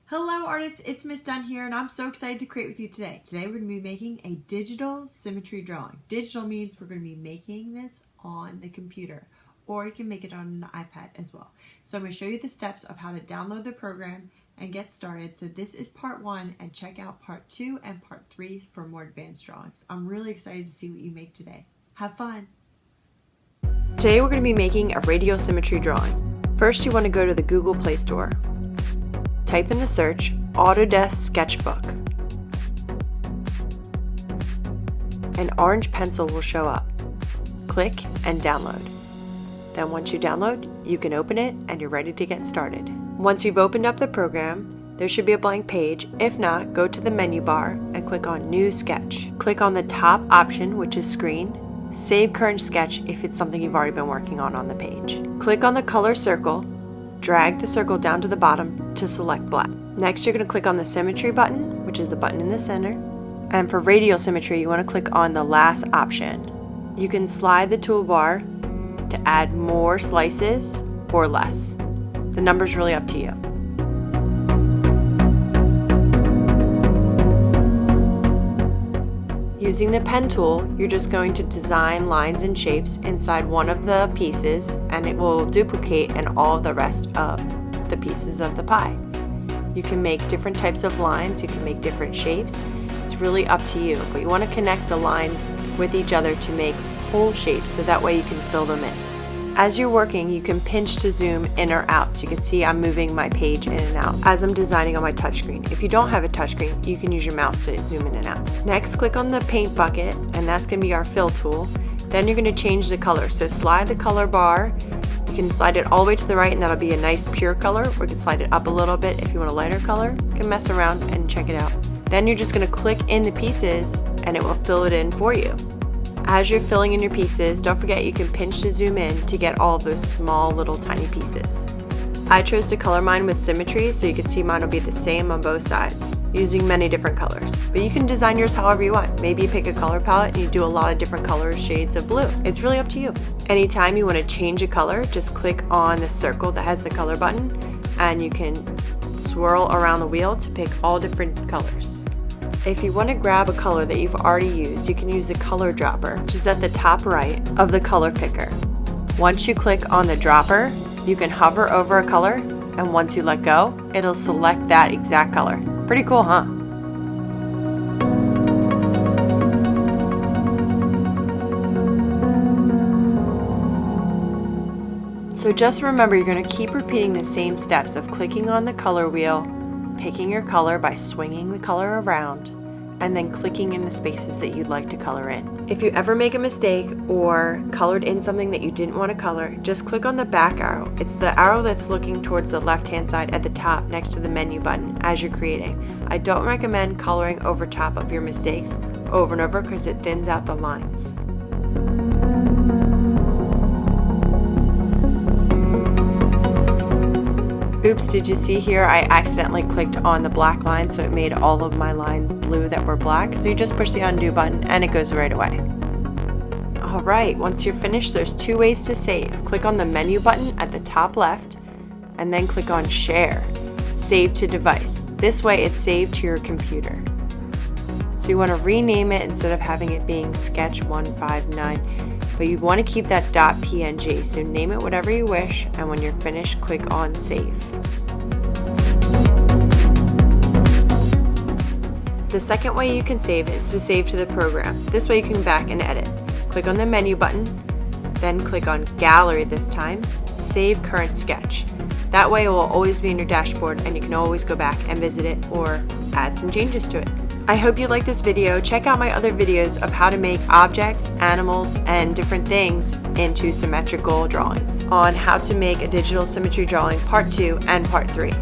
Hello artists, it's Miss Dunn here and I'm so excited to create with you today. Today we're going to be making a digital symmetry drawing. Digital means we're going to be making this on the computer, or you can make it on an iPad as well. So I'm going to show you the steps of how to download the program and get started. So this is part 1, and check out part 2 and part 3 for more advanced drawings. I'm really excited to see what you make today. Have fun! Today we're going to be making a radial symmetry drawing. First you want to go to the Google Play Store. Type in the search Autodesk Sketchbook. An orange pencil will show up. Click and download. Then once you download, you can open it and you're ready to get started. Once you've opened up the program, there should be a blank page. If not, go to the menu bar and click on New Sketch. Click on the top option, which is Screen. Save current sketch if it's something you've already been working on the page. Click on the color circle. Drag the circle down to the bottom to select black. Next, you're going to click on the symmetry button, which is the button in the center. And for radial symmetry, you want to click on the last option. You can slide the toolbar to add more slices or less. The number's really up to you. Using the pen tool, you're just going to design lines and shapes inside one of the pieces, and it will duplicate in all the rest of the pieces of the pie. You can make different types of lines, you can make different shapes. It's really up to you, but you want to connect the lines with each other to make whole shapes so that way you can fill them in. As you're working, you can pinch to zoom in or out. So you can see I'm moving my page in and out as I'm designing on my touchscreen. If you don't have a touchscreen, you can use your mouse to zoom in and out. Next, click on the paint bucket, and that's going to be our fill tool. Then you're going to change the color. So slide the color bar. You can slide it all the way to the right, and that'll be a nice pure color. Or you can slide it up a little bit if you want a lighter color. You can mess around and check it out. Then you're just going to click in the pieces, and it will fill it in for you. As you're filling in your pieces, don't forget you can pinch to zoom in to get all of those small little tiny pieces. I chose to color mine with symmetry so you can see mine will be the same on both sides, using many different colors. But you can design yours however you want. Maybe you pick a color palette and you do a lot of different colors, shades of blue. It's really up to you. Anytime you want to change a color, just click on the circle that has the color button and you can swirl around the wheel to pick all different colors. If you want to grab a color that you've already used, you can use the color dropper, which is at the top right of the color picker. Once you click on the dropper, you can hover over a color, and once you let go, it'll select that exact color. Pretty cool, huh? So just remember, you're going to keep repeating the same steps of clicking on the color wheel, picking your color by swinging the color around, and then clicking in the spaces that you'd like to color in. If you ever make a mistake or colored in something that you didn't want to color, just click on the back arrow. It's the arrow that's looking towards the left-hand side at the top next to the menu button as you're creating. I don't recommend coloring over top of your mistakes over and over because it thins out the lines. Oops, did you see here I accidentally clicked on the black line, so it made all of my lines blue that were black. So you just push the undo button and it goes right away. Alright, once you're finished, there's 2 ways to save. Click on the menu button at the top left and then click on Share, Save to Device. This way it's saved to your computer. So you want to rename it instead of having it being Sketch 159. But you want to keep that .png, so name it whatever you wish, and when you're finished, click on Save. The second way you can save is to save to the program. This way you can back and edit. Click on the menu button, then click on Gallery this time, Save Current Sketch. That way it will always be in your dashboard and you can always go back and visit it or add some changes to it. I hope you like this video. Check out my other videos of how to make objects, animals, and different things into symmetrical drawings on how to make a digital symmetry drawing part 2 and part 3.